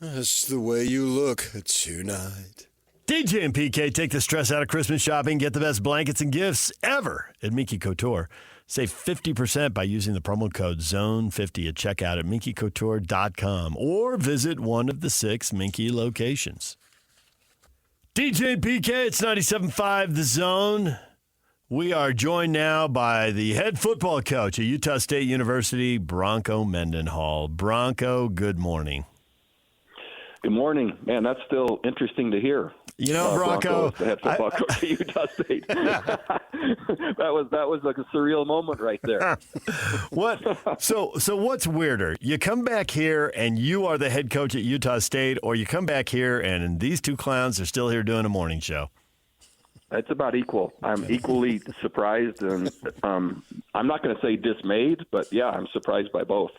That's the way you look tonight. DJ and PK take the stress out of Christmas shopping. Get the best blankets and gifts ever at Minky Couture. Save 50% by using the promo code ZONE50 at checkout at minkycouture.com or visit one of the 6 Minky locations. DJ and PK, it's 97.5 The Zone. We are joined now by the head football coach at Utah State University, Bronco Mendenhall. Bronco, good morning. Good morning. Man, that's still interesting to hear. You know, Bronco, the head football coach at Utah State. that was like a surreal moment right there. What? So what's weirder? You come back here and you are the head coach at Utah State, or you come back here and these two clowns are still here doing a morning show? It's about equal. I'm equally surprised, and I'm not going to say dismayed, but yeah, I'm surprised by both.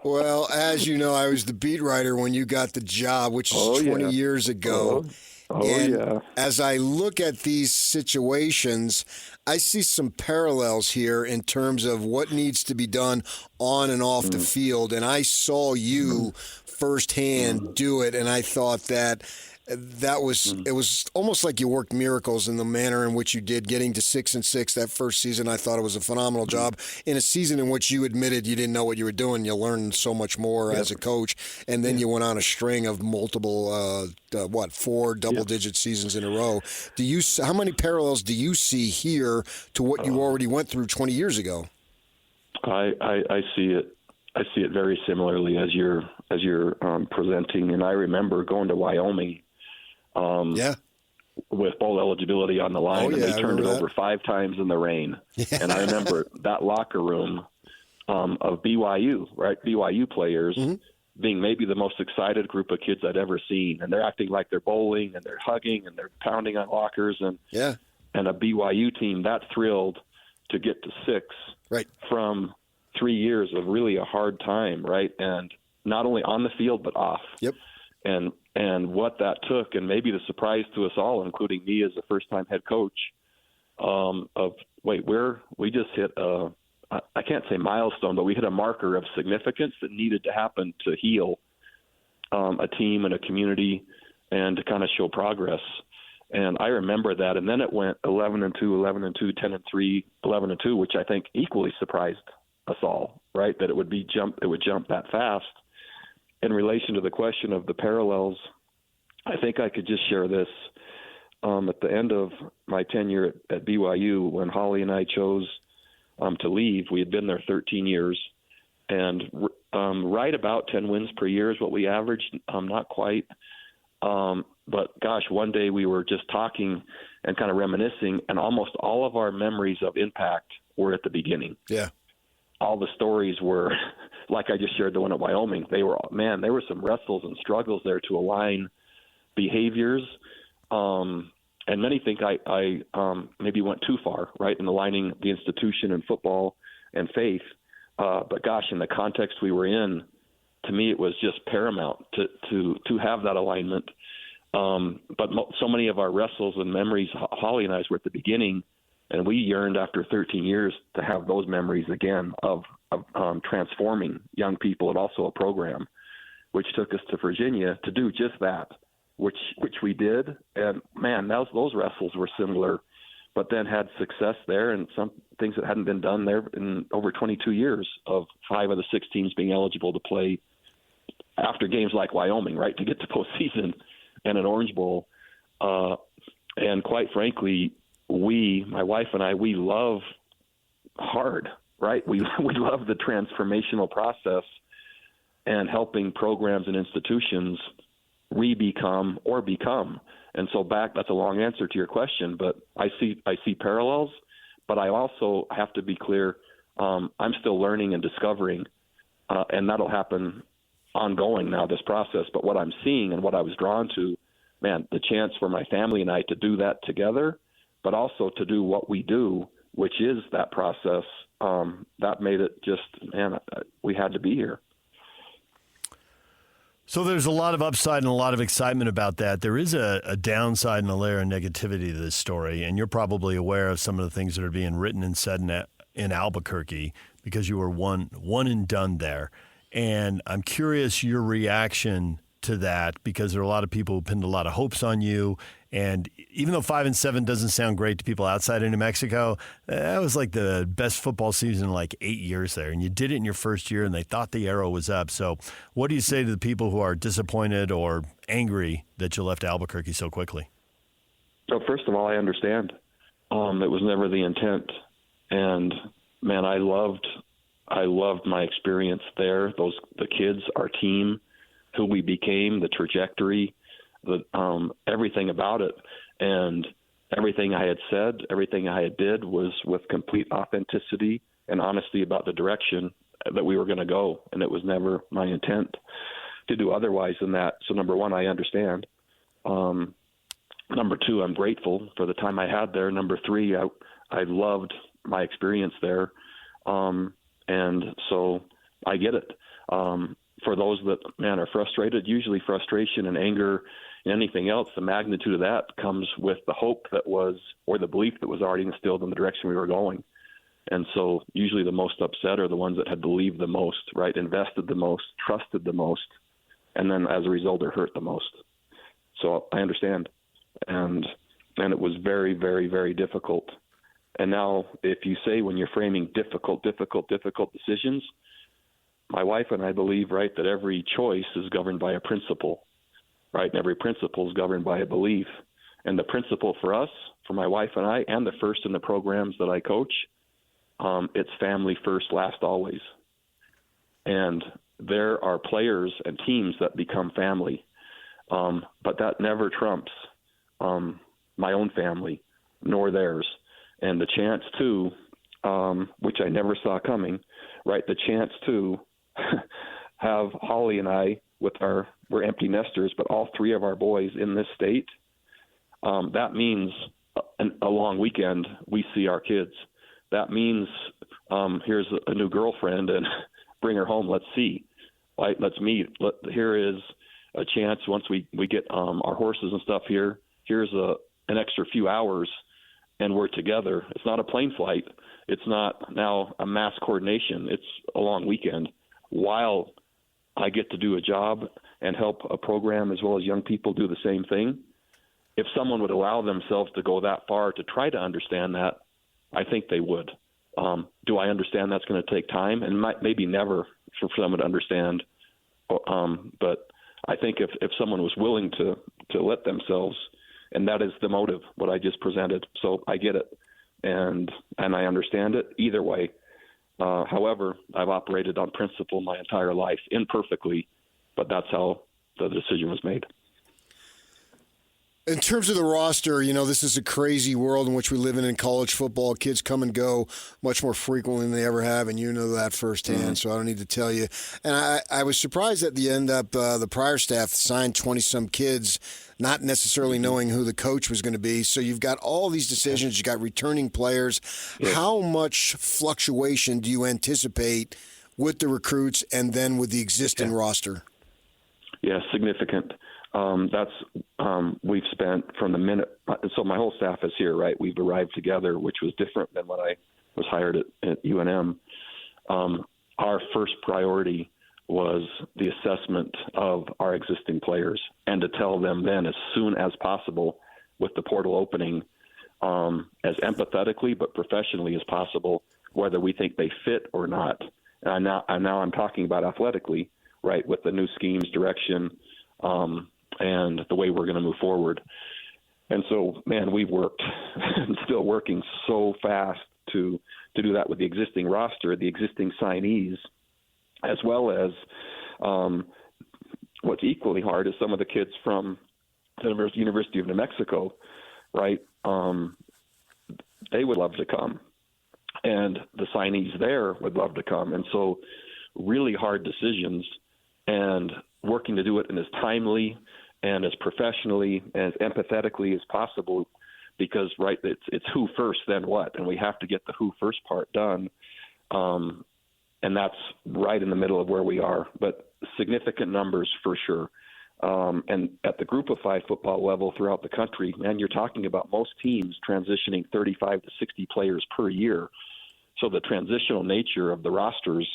Well, as you know, I was the beat writer when you got the job, which is 20 years ago. And as I look at these situations, I see some parallels here in terms of what needs to be done on and off the field. And I saw you firsthand do it, and I thought that it was almost like you worked miracles in the manner in which you did, getting to 6-6 that first season. I thought it was a phenomenal job in a season in which you admitted you didn't know what you were doing. You learned so much more as a coach, and then you went on a string of multiple 4 double-digit seasons in a row. How many parallels do you see here to what you already went through 20 years ago? I see it. I see it very similarly as you're presenting, and I remember going to Wyoming. With bowl eligibility on the line, and they turned it over 5 times in the rain. Yeah. And I remember that locker room of BYU, right? BYU players being maybe the most excited group of kids I'd ever seen, and they're acting like they're bowling and they're hugging and they're pounding on lockers, and a BYU team that thrilled to get to 6 from 3 years of really a hard time, right? And not only on the field but off. Yep. And what that took, and maybe the surprise to us all, including me as a first-time head coach, we just hit I can't say milestone, but we hit a marker of significance that needed to happen to heal a team and a community and to kind of show progress. And I remember that. And then it went 11-2, 11-2, 10-3, 11-2, which I think equally surprised us all, right? That it would jump that fast. In relation to the question of the parallels, I think I could just share this. At the end of my tenure at BYU, when Holly and I chose to leave, we had been there 13 years, and right about 10 wins per year is what we averaged, not quite. But gosh, one day we were just talking and kind of reminiscing, and almost all of our memories of impact were at the beginning. Yeah. All the stories were, like I just shared the one at Wyoming, there were some wrestles and struggles there to align behaviors. And many think I maybe went too far, right, in aligning the institution and football and faith. But gosh, in the context we were in, to me it was just paramount to have that alignment. But so many of our wrestles and memories, Holly and I, were at the beginning, and we yearned after 13 years to have those memories again of transforming young people and also a program, which took us to Virginia to do just that, which we did. And, man, those wrestles were similar, but then had success there and some things that hadn't been done there in over 22 years of 5 of the 6 teams being eligible to play after games like Wyoming, right, to get to postseason and an Orange Bowl. And quite frankly, my wife and I, we love hard, right? We love the transformational process and helping programs and institutions re-become or become. And so that's a long answer to your question, but I see parallels, but I also have to be clear. I'm still learning and discovering, and that'll happen ongoing now, this process. But what I'm seeing and what I was drawn to, man, the chance for my family and I to do that together, but also to do what we do, which is that process, that made it just, man, we had to be here. So there's a lot of upside and a lot of excitement about that. There is a downside and a layer of negativity to this story, and you're probably aware of some of the things that are being written and said in Albuquerque because you were one and done there. And I'm curious your reaction to that, because there are a lot of people who pinned a lot of hopes on you. And even though 5-7 doesn't sound great to people outside of New Mexico, that was like the best football season in like 8 years there. And you did it in your first year, and they thought the arrow was up. So what do you say to the people who are disappointed or angry that you left Albuquerque so quickly? So first of all, I understand. It was never the intent. And, man, I loved my experience there. The kids, our team, who we became, the trajectory, everything about it, and everything I had said, everything I had did was with complete authenticity and honesty about the direction that we were going to go, and it was never my intent to do otherwise than that. So number one, I understand. Number two, I'm grateful for the time I had there. Number three, I loved my experience there, and so I get it. For those that, man, are frustrated, usually frustration and anger and anything else, the magnitude of that comes with the hope that was, or the belief that was already instilled in the direction we were going. And so usually the most upset are the ones that had believed the most, right, invested the most, trusted the most, and then as a result are hurt the most. So I understand. And it was very, very, very difficult. And now if you say when you're framing difficult decisions, my wife and I believe, right, that every choice is governed by a principle, right? And every principle is governed by a belief. And the principle for us, for my wife and I, and the first in the programs that I coach, it's family first, last always. And there are players and teams that become family. But that never trumps my own family, nor theirs. And the chance to, which I never saw coming, right, the chance to have Holly and I we're empty nesters, but all three of our boys in this state, that means a long weekend we see our kids. That means here's a new girlfriend and bring her home. Let's see, right? Let's meet. Here is a chance once we get our horses and stuff here. Here's an extra few hours and we're together. It's not a plane flight. It's not now a mass coordination. It's a long weekend while I get to do a job and help a program as well as young people do the same thing. If someone would allow themselves to go that far to try to understand that, I think they would. Do I understand that's going to take time? And maybe never for someone to understand. But I think if someone was willing to let themselves, and that is the motive, what I just presented. So I get it. And I understand it either way. However, I've operated on principle my entire life, imperfectly, but that's how the decision was made. In terms of the roster, this is a crazy world in which we live in college football. Kids come and go much more frequently than they ever have, and you know that firsthand, so I don't need to tell you. And I was surprised at the end up the prior staff signed 20-some kids, not necessarily knowing who the coach was going to be. So you've got all these decisions. You've got returning players. Yeah. How much fluctuation do you anticipate with the recruits and then with the existing roster? Yeah, significant. We've spent from the minute, so my whole staff is here, right? We've arrived together, which was different than when I was hired at UNM. Our first priority was the assessment of our existing players and to tell them then as soon as possible with the portal opening, as empathetically but professionally as possible, whether we think they fit or not. And now I'm talking about athletically, right, with the new schemes, direction, and the way we're going to move forward. And so, man, we've worked and still working so fast to do that with the existing roster, the existing signees, as well as what's equally hard is some of the kids from the University of New Mexico, right? They would love to come, and the signees there would love to come. And so really hard decisions, and working to do it in as timely and as professionally and as empathetically as possible, because, right, it's who first, then what, and we have to get the who first part done, and that's right in the middle of where we are, but significant numbers for sure. And at the group of five football level throughout the country, man, you're talking about most teams transitioning 35 to 60 players per year. So the transitional nature of the rosters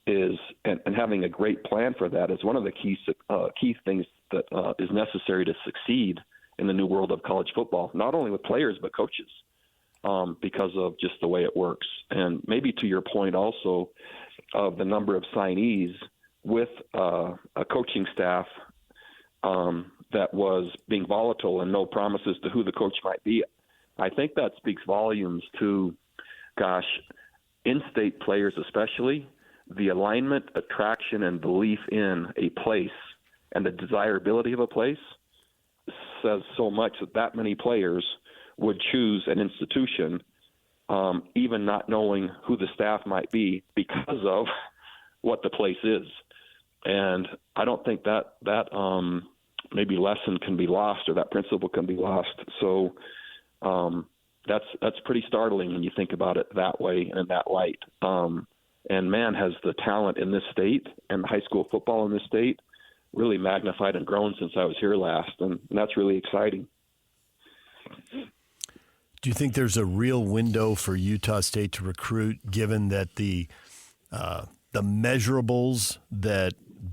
and having a great plan for that is one of the key things that is necessary to succeed in the new world of college football, not only with players but coaches, because of just the way it works. And maybe to your point also of the number of signees with a coaching staff that was being volatile and no promises to who the coach might be, I think that speaks volumes to, in-state players especially, the alignment, attraction, and belief in a place and the desirability of a place says so much that many players would choose an institution, even not knowing who the staff might be because of what the place is. And I don't think that maybe lesson can be lost, or that principle can be lost. So that's pretty startling when you think about it that way and in that light. And man, has the talent in this state and high school football in this state really magnified and grown since I was here last, and that's really exciting. Do you think there's a real window for Utah State to recruit, given that the measurables that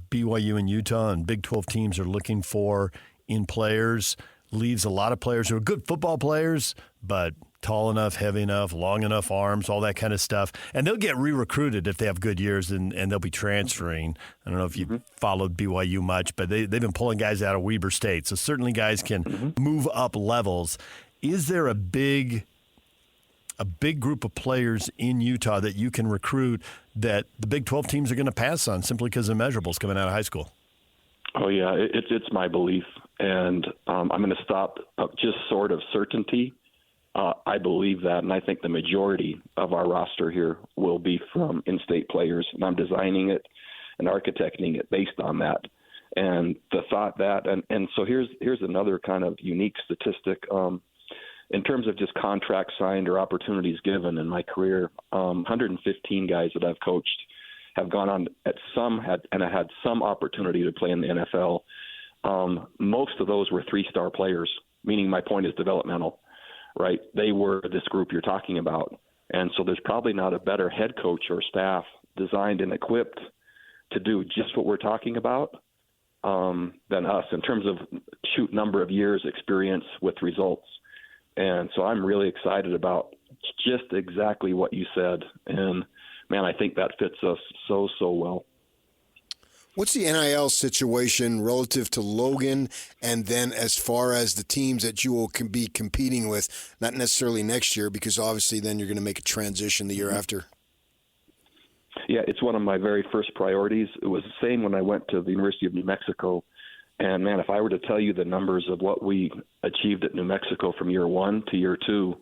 BYU and Utah and Big 12 teams are looking for in players leaves a lot of players who are good football players, but tall enough, heavy enough, long enough arms, all that kind of stuff. And they'll get re-recruited if they have good years, and they'll be transferring. I don't know if you followed BYU much, but they've been pulling guys out of Weber State. So certainly guys can move up levels. Is there a big group of players in Utah that you can recruit that the Big 12 teams are going to pass on simply because of measurables coming out of high school? Oh, yeah, it's my belief. And I'm going to stop just sort of certainty. I believe that, and I think the majority of our roster here will be from in-state players, and I'm designing it and architecting it based on that. And the thought that, and so here's another kind of unique statistic. In terms of just contracts signed or opportunities given in my career, 115 guys that I've coached have gone on had some opportunity to play in the NFL. Most of those were 3-star players, meaning my point is developmental, right? They were this group you're talking about. And so there's probably not a better head coach or staff designed and equipped to do just what we're talking about than us in terms of number of years experience with results. And so I'm really excited about just exactly what you said. And, man, I think that fits us so well. What's the NIL situation relative to Logan, and then as far as the teams that you will be competing with, not necessarily next year, because obviously then you're going to make a transition the year after? Yeah, it's one of my very first priorities. It was the same when I went to the University of New Mexico. And, man, if I were to tell you the numbers of what we achieved at New Mexico from year 1 to year 2,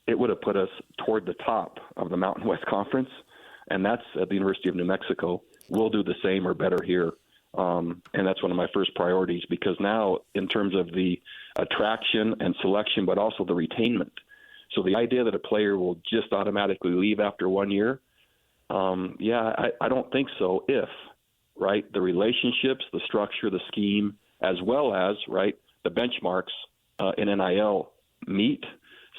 it would have put us toward the top of the Mountain West Conference, and that's at the University of New Mexico. We'll do the same or better here, and that's one of my first priorities, because now in terms of the attraction and selection, but also the retainment. So the idea that a player will just automatically leave after 1 year, I don't think so if – right, the relationships, the structure, the scheme, as well as, right, the benchmarks in NIL meet.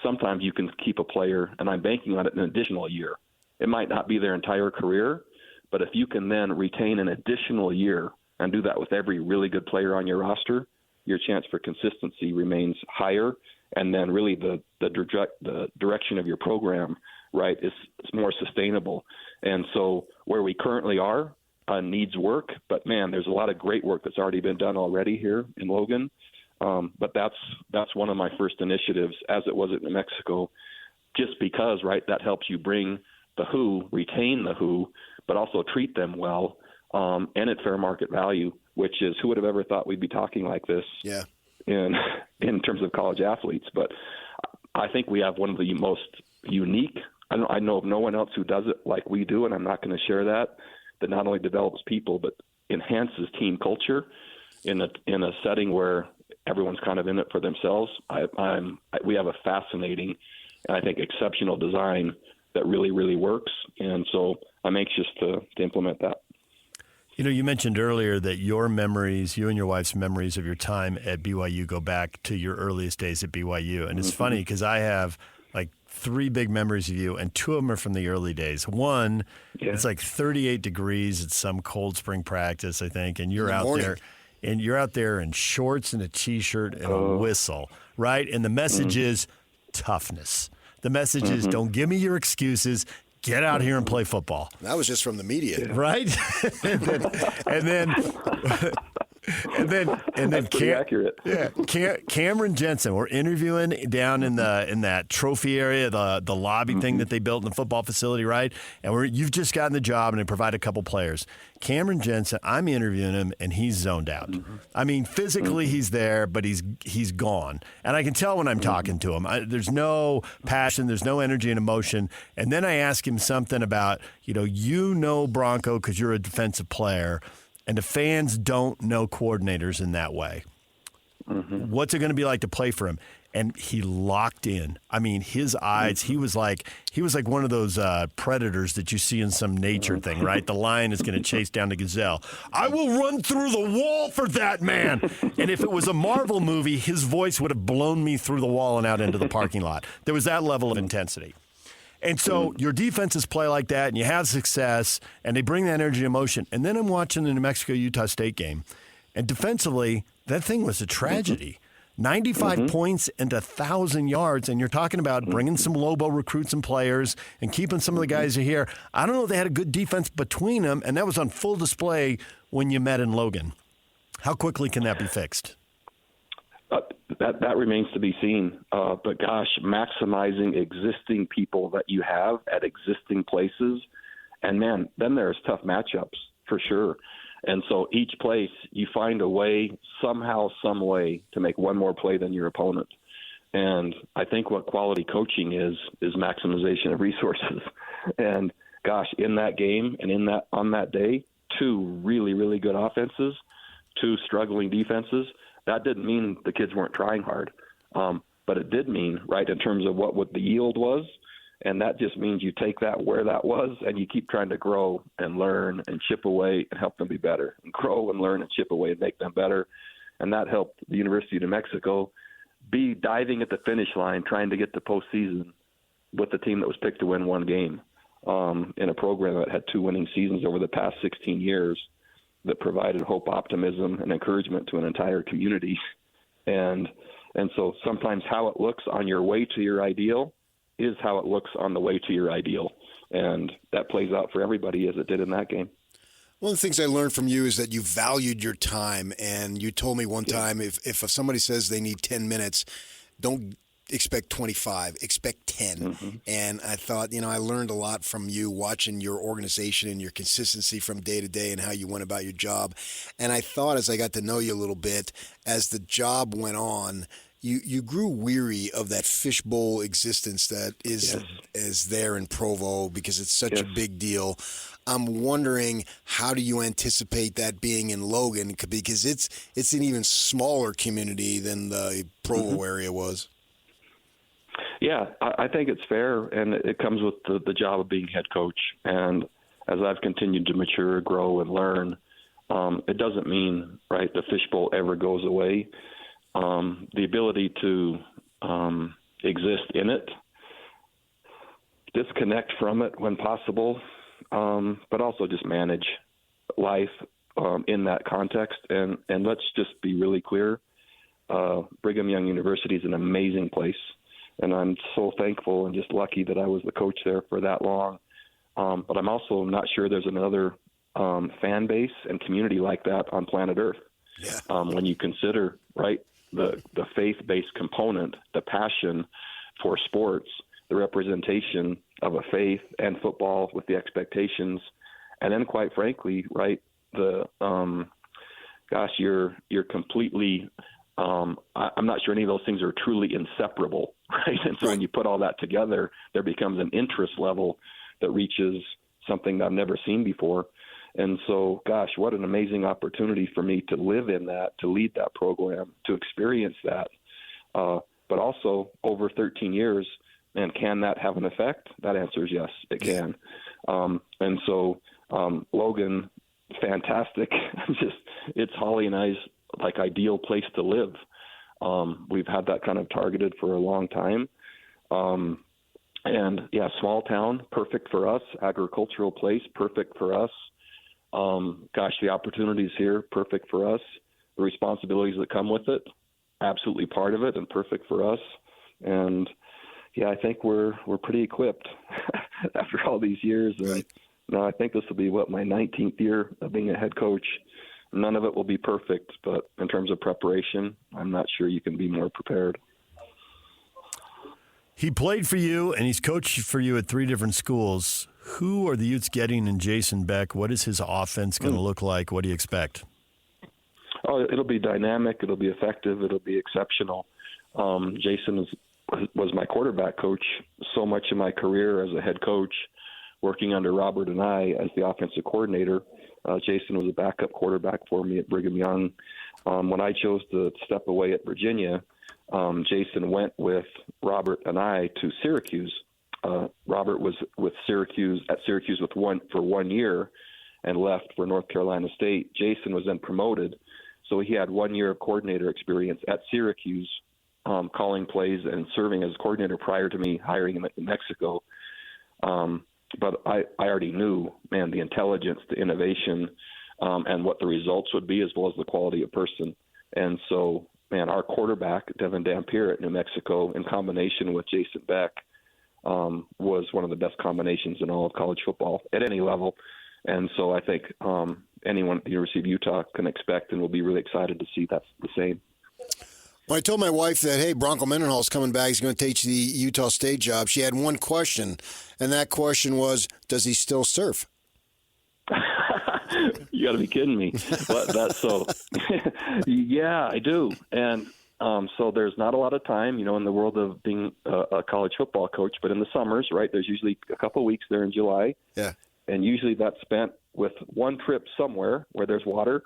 Sometimes you can keep a player, and I'm banking on it, an additional year. It might not be their entire career, but if you can then retain an additional year and do that with every really good player on your roster, your chance for consistency remains higher, and then really the direction of your program, right, is more sustainable. And so where we currently are, needs work, but man, there's a lot of great work that's already been done already here in Logan. But that's one of my first initiatives, as it was at New Mexico, just because, right, that helps you bring the who, retain the who, but also treat them well, and at fair market value, which is, who would have ever thought we'd be talking like this? Yeah. In terms of college athletes. But I think we have one of the most unique. I know of no one else who does it like we do, and I'm not going to share that not only develops people but enhances team culture in a setting where everyone's kind of in it for themselves. We have a fascinating and I think exceptional design that really, really works, and so I'm anxious to implement that. You know, you mentioned earlier that your memories, you and your wife's memories of your time at BYU go back to your earliest days at BYU, and it's funny because I have like three big memories of you, and two of them are from the early days. One, it's like 38 degrees at some cold spring practice, I think, and you're out there. And you're out there in shorts and a T-shirt and a whistle, right? And the message is toughness. The message is don't give me your excuses. Get out here and play football. That was just from the media. Right? and then That's pretty accurate. Yeah, Cameron Jensen. We're interviewing down in that trophy area, the lobby thing that they built in the football facility, right? And you've just gotten the job, and they provide a couple players. Cameron Jensen, I'm interviewing him, and he's zoned out. I mean, physically he's there, but he's gone. And I can tell when I'm talking to him. There's no passion, there's no energy and emotion. And then I ask him something about, Bronco because you're a defensive player, and the fans don't know coordinators in that way. What's it going to be like to play for him? And he locked in. I mean, his eyes, he was like one of those predators that you see in some nature thing, right? The lion is going to chase down the gazelle. I will run through the wall for that man. And if it was a Marvel movie, his voice would have blown me through the wall and out into the parking lot. There was that level of intensity. And so your defenses play like that, and you have success, and they bring that energy and emotion. And then I'm watching the New Mexico-Utah State game, and defensively, that thing was a tragedy. 95 points and 1,000 yards, and you're talking about bringing some Lobo recruits and players and keeping some of the guys here. I don't know if they had a good defense between them, and that was on full display when you met in Logan. How quickly can that be fixed? That remains to be seen. But gosh, maximizing existing people that you have at existing places, and man, then there's tough matchups for sure. And so each place you find a way, somehow, some way, to make one more play than your opponent. And I think what quality coaching is maximization of resources. And gosh, in that game and on that day, two really, really good offenses, two struggling defenses. That didn't mean the kids weren't trying hard, but it did mean, right, in terms of what the yield was. And that just means you take that where that was and you keep trying to grow and learn and chip away and help them be better, and grow and learn and chip away and make them better. And that helped the University of New Mexico be diving at the finish line, trying to get to postseason with the team that was picked to win one game in a program that had two winning seasons over the past 16 years that provided hope, optimism, and encouragement to an entire community. And so sometimes how it looks on your way to your ideal is how it looks on the way to your ideal. And that plays out for everybody as it did in that game. One of the things I learned from you is that you valued your time. And you told me one time, if somebody says they need 10 minutes, don't expect 25, expect 10. And I thought, I learned a lot from you watching your organization and your consistency from day to day and how you went about your job. And I thought, as I got to know you a little bit, as the job went on, you grew weary of that fishbowl existence that is there in Provo because it's such a big deal. I'm wondering, how do you anticipate that being in Logan? Because it's an even smaller community than the Provo area was. Yeah, I think it's fair, and it comes with the job of being head coach. And as I've continued to mature, grow, and learn, it doesn't mean, right, the fishbowl ever goes away. The ability to exist in it, disconnect from it when possible, but also just manage life in that context. And let's just be really clear, Brigham Young University is an amazing place. And I'm so thankful and just lucky that I was the coach there for that long. But I'm also not sure there's another fan base and community like that on planet Earth. Yeah. When you consider, right, the faith-based component, the passion for sports, the representation of a faith and football with the expectations, and then quite frankly, right, you're completely I'm not sure any of those things are truly inseparable, right? And so when you put all that together, there becomes an interest level that reaches something I've never seen before. And so, gosh, what an amazing opportunity for me to live in that, to lead that program, to experience that. But also over 13 years, and can that have an effect? That answer is yes, it can. And so Logan, fantastic. It's Holly and I's ideal place to live. We've had that kind of targeted for a long time. And yeah, small town, perfect for us. Agricultural place, perfect for us. The opportunities here, perfect for us. The responsibilities that come with it, absolutely part of it and perfect for us. And yeah, I think we're pretty equipped after all these years. And I think this will be my 19th year of being a head coach. None of it will be perfect, but in terms of preparation, I'm not sure you can be more prepared. He played for you, and he's coached for you at 3 different schools. Who are the Utes getting in Jason Beck? What is his offense going to look like? What do you expect? Oh, it'll be dynamic. It'll be effective. It'll be exceptional. Jason was my quarterback coach so much of my career as a head coach, working under Robert and I as the offensive coordinator. Jason was a backup quarterback for me at Brigham Young. When I chose to step away at Virginia, Jason went with Robert and I to Syracuse. Robert was with Syracuse for 1 year and left for North Carolina State. Jason was then promoted, so he had 1 year of coordinator experience at Syracuse, calling plays and serving as coordinator prior to me hiring him at New Mexico. But I already knew, the intelligence, the innovation, and what the results would be, as well as the quality of person. And so, our quarterback, Devin Dampier at New Mexico, in combination with Jason Beck, was one of the best combinations in all of college football at any level. And so I think anyone at the University of Utah can expect and will be really excited to see that's the same. Well, I told my wife that, hey, Bronco Mendenhall is coming back. He's going to teach the Utah State job. She had one question, and that question was, does he still surf? You got to be kidding me. But that's so. Yeah, I do. And so there's not a lot of time, in the world of being a college football coach. But in the summers, right, there's usually a couple of weeks there in July. Yeah. And usually that's spent with one trip somewhere where there's water.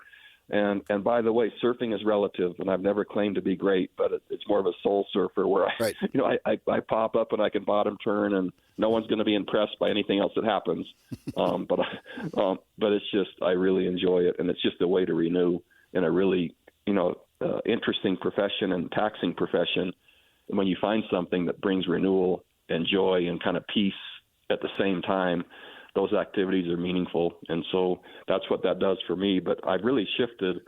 And by the way, surfing is relative, and I've never claimed to be great, but it's more of a soul surfer where I pop up and I can bottom turn, and no one's going to be impressed by anything else that happens. But it's just, I really enjoy it, and it's just a way to renew in a really interesting profession and taxing profession. And when you find something that brings renewal and joy and kind of peace at the same time, those activities are meaningful. And so that's what that does for me. But I've really shifted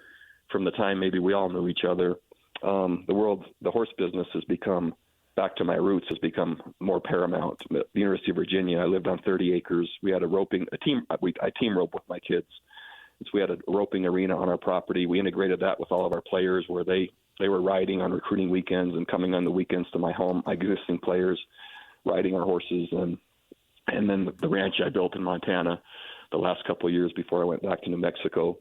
from the time maybe we all knew each other. The horse business has become, back to my roots, has become more paramount. At the University of Virginia, I lived on 30 acres. We had I team rope with my kids. So we had a roping arena on our property. We integrated that with all of our players where they were riding on recruiting weekends and coming on the weekends to my home, existing players riding our horses. And then the ranch I built in Montana the last couple of years before I went back to New Mexico.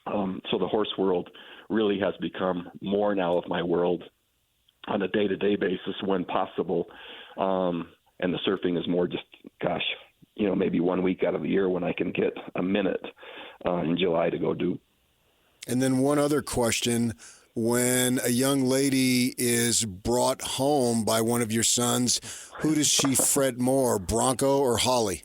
So the horse world really has become more now of my world on a day-to-day basis when possible. And the surfing is more just, maybe 1 week out of the year when I can get a minute in July to go do. And then one other question. When a young lady is brought home by one of your sons, who does she fret more, Bronco or Holly?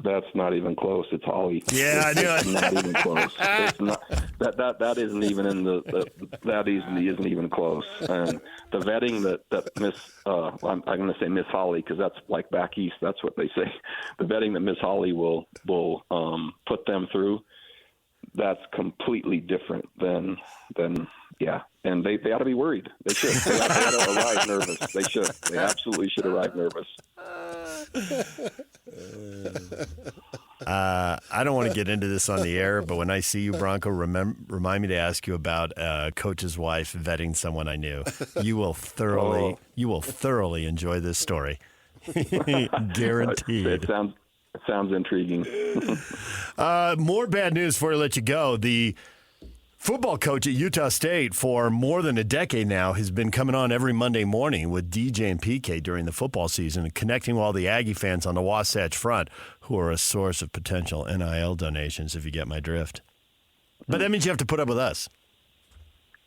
That's not even close. It's Holly. Yeah, I knew it. It's not even close. It's not, that isn't even in that isn't even close. And the vetting that Miss I'm going to say Miss Holly because that's like back east. That's what they say. The vetting that Miss Holly will put them through. That's completely different than. Yeah, and they ought to be worried. They should. They ought to arrive nervous. They should. They absolutely should arrive nervous. I don't want to get into this on the air, but when I see you, Bronco, remind me to ask you about coach's wife vetting someone I knew. You will thoroughly enjoy this story. Guaranteed. It sounds intriguing. More bad news before I let you go. The football coach at Utah State for more than a decade now has been coming on every Monday morning with DJ and PK during the football season and connecting with all the Aggie fans on the Wasatch Front who are a source of potential NIL donations, if you get my drift. But that means you have to put up with us.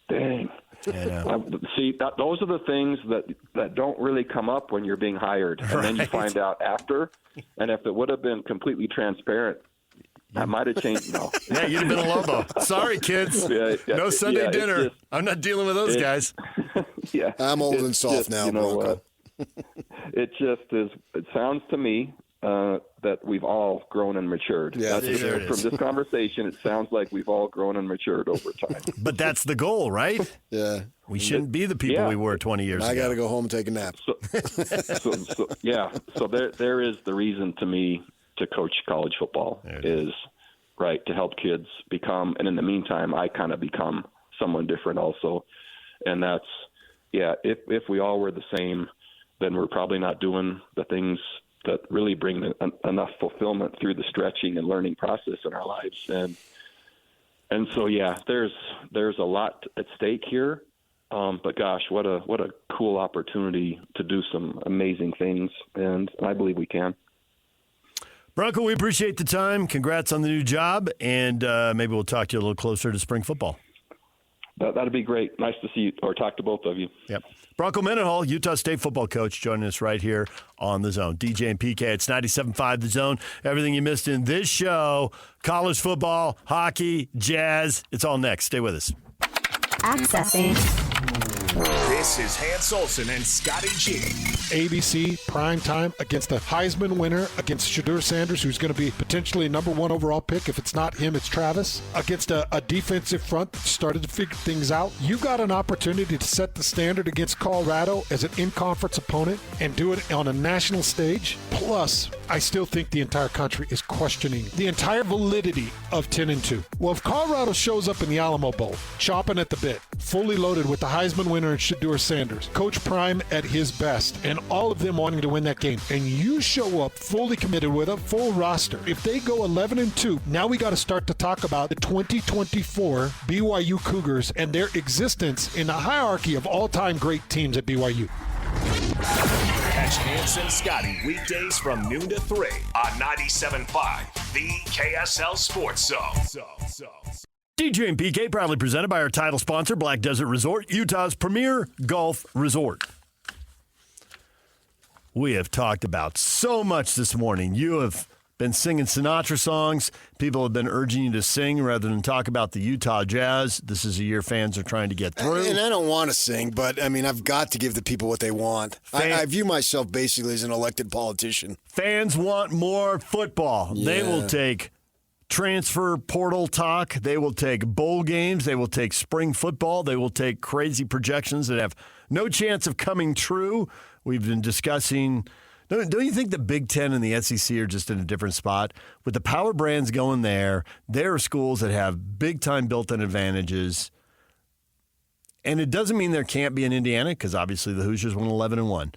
Dang. See, those are the things that don't really come up when you're being hired. And then you find out after. And if it would have been completely transparent, I might have changed. No. Yeah, you'd have been a Lobo. Sorry, kids. No Sunday dinner. I'm not dealing with those guys. Yeah, I'm old and soft now, Bronco. It just is. It sounds to me that we've all grown and matured. Yeah, from this conversation, it sounds like we've all grown and matured over time. But that's the goal, right? Yeah. We shouldn't be the people we were 20 years ago. I got to go home and take a nap. So there is the reason to me to coach college football is right to help kids become, and in the meantime, I kind of become someone different also. And that's, if we all were the same, then we're probably not doing the things that really bring enough fulfillment through the stretching and learning process in our lives. And so, there's a lot at stake here. But gosh, what a cool opportunity to do some amazing things. And I believe we can. Bronco, we appreciate the time. Congrats on the new job. And maybe we'll talk to you a little closer to spring football. That'd be great. Nice to see you or talk to both of you. Yep. Bronco Mendenhall, Utah State football coach, joining us right here on The Zone. DJ and PK, it's 97.5 The Zone. Everything you missed in this show, college football, hockey, jazz, it's all next. Stay with us. Accessing. This is Hans Olsen and Scotty G. ABC primetime against the Heisman winner, against Shedeur Sanders, who's going to be potentially number 1 overall pick. If it's not him, it's Travis. Against a defensive front that started to figure things out. You got an opportunity to set the standard against Colorado as an in-conference opponent and do it on a national stage. Plus, I still think the entire country is questioning the entire validity of 10-2. Well, if Colorado shows up in the Alamo Bowl, chomping at the bit, fully loaded with the Heisman winner and Shedeur Sanders, Coach Prime at his best, and all of them wanting to win that game, and you show up fully committed with a full roster. If they go 11-2, now we got to start to talk about the 2024 BYU Cougars and their existence in the hierarchy of all-time great teams at BYU. Catch Hans and Scotty weekdays from noon to 3 on 97.5, the KSL Sports Zone. DJ and PK proudly presented by our title sponsor, Black Desert Resort, Utah's premier golf resort. We have talked about so much this morning. You have been singing Sinatra songs. People have been urging you to sing rather than talk about the Utah Jazz. This is a year fans are trying to get through. And I don't want to sing, but, I mean, I've got to give the people what they want. I view myself basically as an elected politician. Fans want more football. Yeah. They will take transfer portal talk. They will take bowl games. They will take spring football. They will take crazy projections that have no chance of coming true. We've been discussing. Don't you think the Big Ten and the SEC are just in a different spot? With the power brands going there are schools that have big-time built-in advantages. And it doesn't mean there can't be in Indiana, because obviously the Hoosiers won 11-1.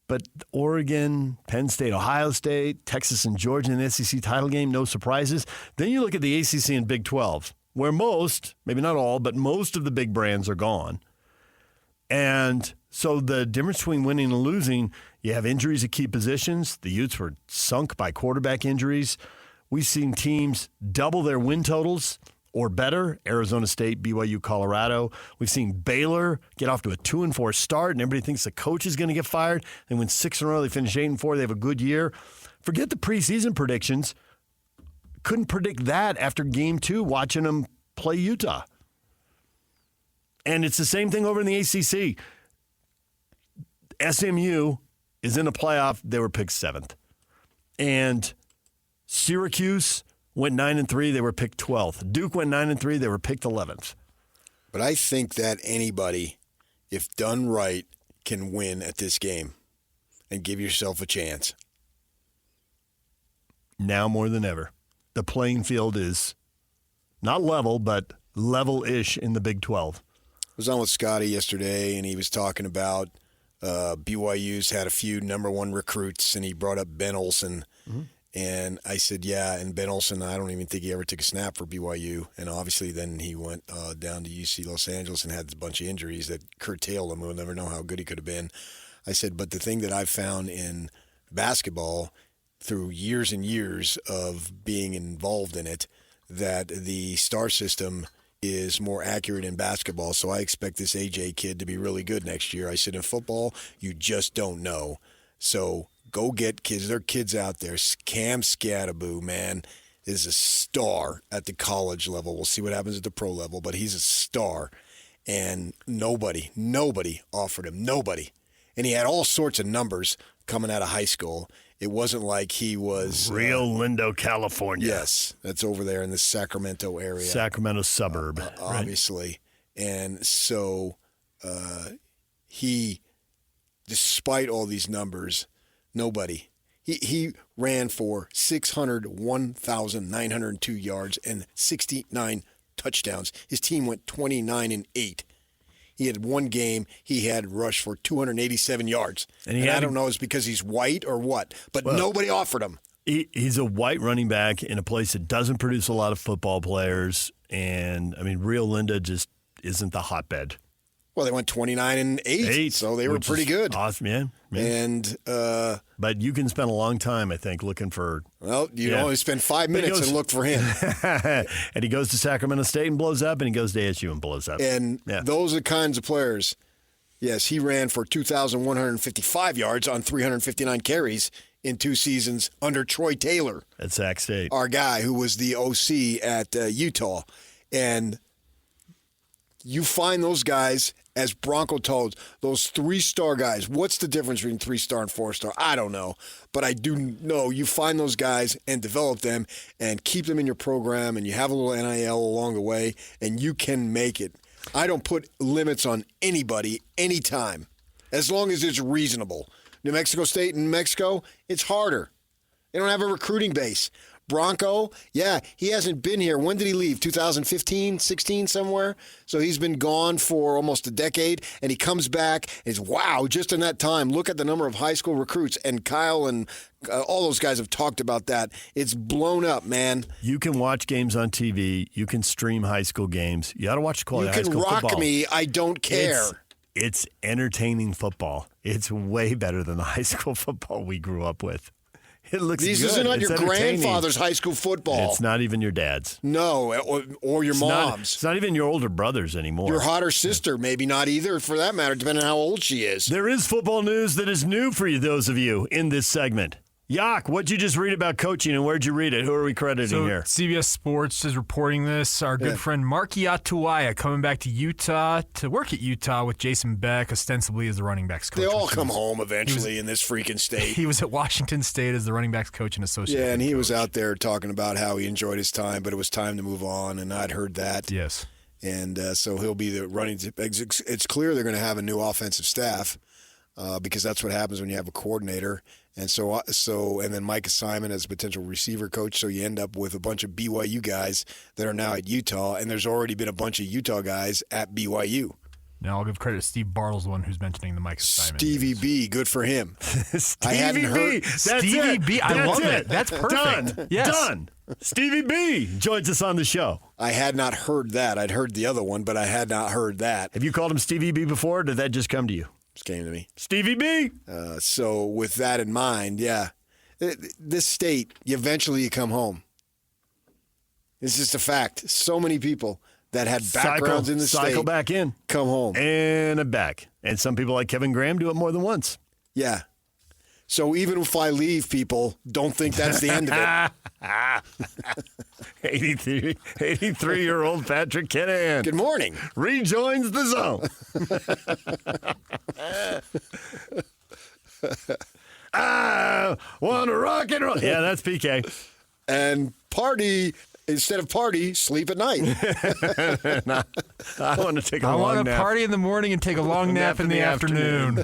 But Oregon, Penn State, Ohio State, Texas, and Georgia in the SEC title game, no surprises. Then you look at the ACC and Big 12, where most, maybe not all, but most of the big brands are gone. And so the difference between winning and losing, you have injuries at key positions. The Utes were sunk by quarterback injuries. We've seen teams double their win totals or better. Arizona State, BYU, Colorado. We've seen Baylor get off to a 2-4 start, and everybody thinks the coach is going to get fired. They win 6 in a row. They finish 8-4. They have a good year. Forget the preseason predictions. Couldn't predict that after game 2 watching them play Utah. And it's the same thing over in the ACC. SMU is in the playoff. They were picked 7th. And Syracuse went 9-3. They were picked 12th. Duke went 9-3. They were picked 11th. But I think that anybody, if done right, can win at this game and give yourself a chance. Now more than ever. The playing field is not level, but level-ish in the Big 12. I was on with Scotty yesterday, and he was talking about BYU's had a few number 1 recruits, and he brought up Ben Olsen. Mm-hmm. And I said, yeah, and Ben Olsen, I don't even think he ever took a snap for BYU. And obviously then he went down to UC Los Angeles and had a bunch of injuries that curtailed him. We'll never know how good he could have been. I said, but the thing that I've found in basketball through years and years of being involved in it, that the star system is more accurate in basketball. So I expect this AJ kid to be really good next year. I said, in football, you just don't know. So go get kids. There are kids out there. Cam Scattaboo, man, is a star at the college level. We'll see what happens at the pro level, but he's a star. And nobody offered him. Nobody. And he had all sorts of numbers coming out of high school. It wasn't like he was Rio Lindo, California. Yes, that's over there in the Sacramento area. Sacramento suburb, obviously. Right? And so he, despite all these numbers, nobody. He ran for 601,902 yards and 69 touchdowns. His team went 29-8. He had one game he had rushed for 287 yards. And I don't know if it's because he's white or what, but nobody offered him. He's a white running back in a place that doesn't produce a lot of football players. And, I mean, Rio Linda just isn't the hotbed. Well, they went 29-8, so they were pretty good. Awesome, man. And but you can spend a long time, I think, looking for. Well, you only spend 5 minutes and look for him. And he goes to Sacramento State and blows up, and he goes to ASU and blows up. And those are the kinds of players. Yes, he ran for 2,155 yards on 359 carries in 2 seasons under Troy Taylor at Sac State, our guy who was the OC at Utah, and you find those guys. As Bronco told, those 3-star guys, what's the difference between 3-star and 4-star? I don't know. But I do know you find those guys and develop them and keep them in your program, and you have a little NIL along the way, and you can make it. I don't put limits on anybody anytime, as long as it's reasonable. New Mexico State and Mexico, it's harder. They don't have a recruiting base. Bronco, he hasn't been here. When did he leave? 2015, 16, somewhere? So he's been gone for almost a decade, and he comes back. Just in that time, look at the number of high school recruits. And Kyle and all those guys have talked about that. It's blown up, man. You can watch games on TV. You can stream high school games. You got to watch quality high school football. You can rock me. I don't care. It's entertaining football. It's way better than the high school football we grew up with. It looks This good. isn't on your grandfather's high school football. It's not even your dad's. No, or your mom's. It's not even your older brother's anymore. Your hotter sister, maybe not either, for that matter, depending on how old she is. There is football news that is new for you, those of you in this segment. Yak, what'd you just read about coaching, and where'd you read it? Who are we crediting here? CBS Sports is reporting this. Our good friend Marky Atuaya coming back to Utah to work at Utah with Jason Beck, ostensibly as the running backs coach. They all come home eventually in this freaking state. He was at Washington State as the running backs coach and associate. Yeah, and he coach. was out there talking about how he enjoyed his time, but it was time to move on, and I'd heard that. Yes. And so he'll be the running. It's clear they're going to have a new offensive staff because that's what happens when you have a coordinator. And and then Mike Simon as a potential receiver coach. So you end up with a bunch of BYU guys that are now at Utah, and there's already been a bunch of Utah guys at BYU. Now I'll give credit to Steve Bartle's the one who's mentioning the Mike Simon. Stevie B, good for him. Stevie B. Stevie B. I love it. That's perfect. Done. Yes. Done. Stevie B joins us on the show. I had not heard that. I'd heard the other one, but I had not heard that. Have you called him Stevie B before, or did that just come to you? Just came to me. Stevie B. So with that in mind, this state, eventually you come home. It's just a fact. So many people that had backgrounds in the state cycle back in, come home, and back. And some people like Kevin Graham do it more than once. Yeah. So even if I leave, people don't think that's the end of it. 83-year-old Patrick Kinahan. Good morning. Rejoins the zone. I want to rock and roll. Yeah, that's PK. And party, instead of party, sleep at night. I want to take a long nap. I want to party in the morning and take a long nap in the afternoon.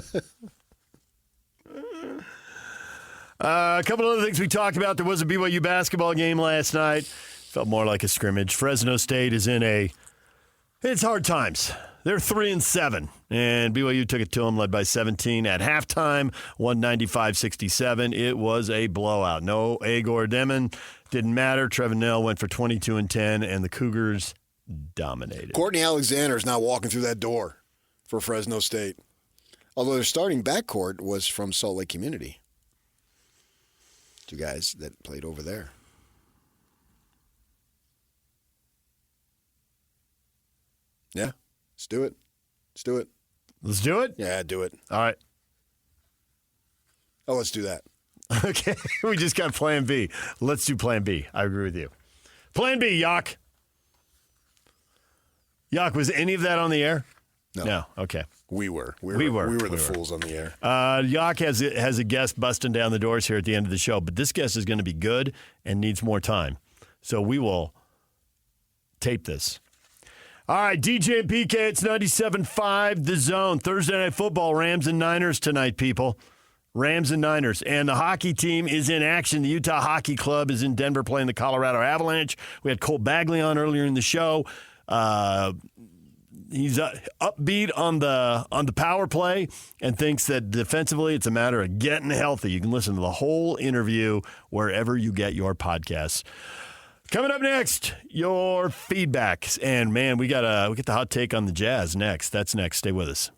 A couple other things we talked about. There was a BYU basketball game last night. Felt more like a scrimmage. Fresno State is it's hard times. They're 3-7, and BYU took it to them, led by 17 at halftime, 195-67. It was a blowout. No Agor Demon. Didn't matter. Trevin Nell went for 22 and 10, and the Cougars dominated. Courtney Alexander is now walking through that door for Fresno State. Although their starting backcourt was from Salt Lake Community. Two guys that played over there. Yeah, let's do it. Let's do it. Let's do it? Yeah, do it. All right. Oh, let's do that. Okay, we just got Plan B. Let's do Plan B. I agree with you. Plan B, Yak. Yak, was any of that on the air? No. Okay. We were. We were the fools on the air. Yak has a guest busting down the doors here at the end of the show, but this guest is going to be good and needs more time. So we will tape this. All right, DJ and PK, it's 97.5 The Zone. Thursday Night Football, Rams and Niners tonight, people. Rams and Niners. And the hockey team is in action. The Utah Hockey Club is in Denver playing the Colorado Avalanche. We had Cole Bagley on earlier in the show. He's upbeat on the power play and thinks that defensively it's a matter of getting healthy. You can listen to the whole interview wherever you get your podcasts. Coming up next, your feedbacks. And, man, we get the hot take on the Jazz next. That's next. Stay with us.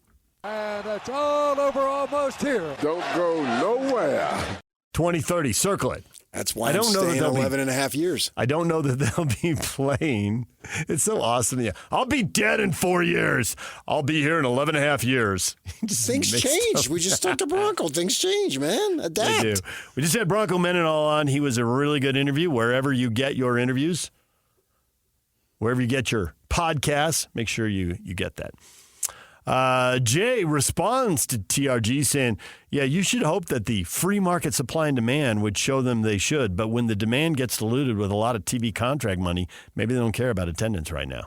And it's all over almost here. Don't go nowhere. 2030, circle it. That's why I'm staying 11 and a half years. I don't know that they'll be playing. It's so awesome. Yeah. I'll be dead in 4 years. I'll be here in 11 and a half years. Things change. We just talked to Bronco. Things change, man. Adapt. They do. We just had Bronco Mendenhall on. He was a really good interview. Wherever you get your interviews, wherever you get your podcasts, make sure you get that. Jay responds to TRG saying, yeah, you should hope that the free market supply and demand would show them they should, but when the demand gets diluted with a lot of TV contract money, maybe they don't care about attendance right now.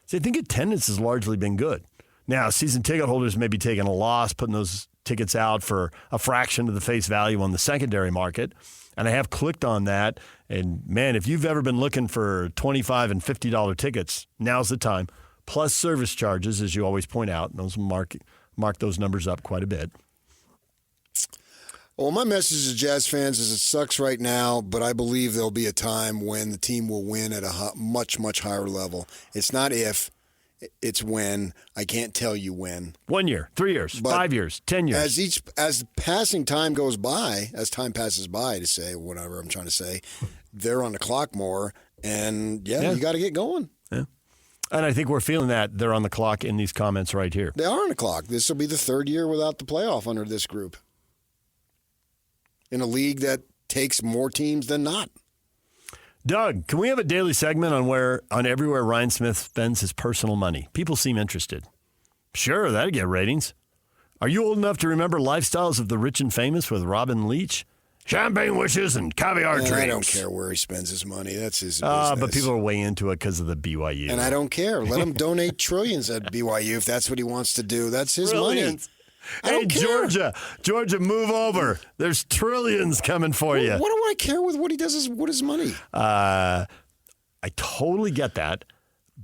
So I think attendance has largely been good. Now, season ticket holders may be taking a loss, putting those tickets out for a fraction of the face value on the secondary market, and I have clicked on that, and man, if you've ever been looking for $25 and $50 tickets, now's the time. Plus service charges, as you always point out. Those mark those numbers up quite a bit. Well, my message to Jazz fans is it sucks right now, but I believe there'll be a time when the team will win at a much, much higher level. It's not if, it's when. I can't tell you when. 1 year, 3 years, but 5 years, 10 years. As passing time goes by, as time passes by, to say whatever I'm trying to say, they're on the clock more, and you got to get going. Yeah. And I think we're feeling that they're on the clock in these comments right here. They are on the clock. This will be the third year without the playoff under this group. In a league that takes more teams than not. Doug, can we have a daily segment on everywhere Ryan Smith spends his personal money? People seem interested. Sure, that'd get ratings. Are you old enough to remember Lifestyles of the Rich and Famous with Robin Leach? Champagne wishes and caviar dreams. I don't care where he spends his money. That's his business. But people are way into it because of the BYU. And I don't care. Let him donate trillions at BYU if that's what he wants to do. That's his money. Hey, Georgia, move over. There's trillions coming for you. What do I care with what he does with his money? I totally get that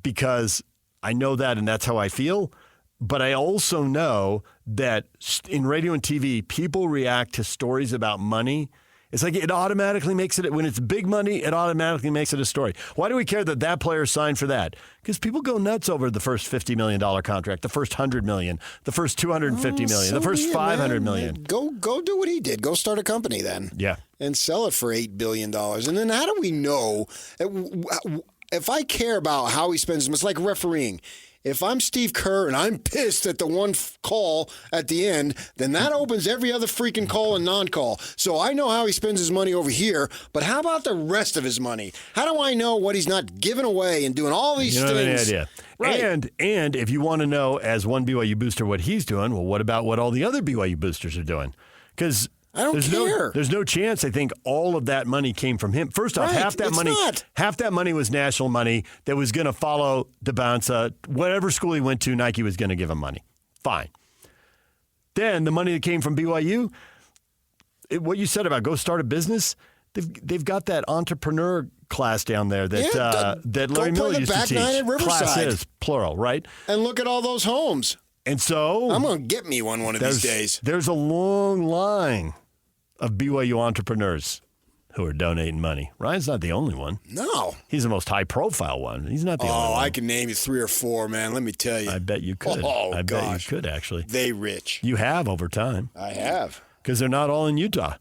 because I know that and that's how I feel. But I also know that in radio and TV, people react to stories about money. It's like it automatically makes it, when it's big money, it automatically makes it a story. Why do we care that player signed for that? Because people go nuts over the first $50 million contract, the first $100 million, the first $250 million, the first $500 million. Go do what he did. Go start a company then. Yeah. And sell it for $8 billion. And then how do we know, if I care about how he spends, it's like refereeing. If I'm Steve Kerr and I'm pissed at the one call at the end, then that opens every other freaking call and non-call. So I know how he spends his money over here, but how about the rest of his money? How do I know what he's not giving away and doing all these things? You don't have any idea. Right. And if you want to know, as one BYU booster, what he's doing, well, what about what all the other BYU boosters are doing? Because I don't care. There's no chance. I think all of that money came from him. First off, half that money was national money that was going to follow DeBanza. Whatever school he went to, Nike was going to give him money. Fine. Then the money that came from BYU, what you said about go start a business, they've got that entrepreneur class down there that Larry Miller used to teach. Classes, plural, right? And look at all those homes. And so I'm going to get me one of these days. There's a long line of BYU entrepreneurs who are donating money. Ryan's not the only one. No. He's the most high-profile one. He's not the only one. Oh, I can name you 3 or 4, man. Let me tell you. I bet you could. I bet you could, actually. They rich. You have over time. I have. Because they're not all in Utah.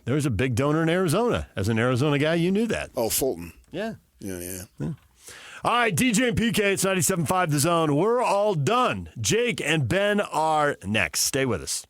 There's a big donor in Arizona. As an Arizona guy, you knew that. Oh, Fulton. Yeah. Yeah. All right, DJ and PK, it's 97.5 The Zone. We're all done. Jake and Ben are next. Stay with us.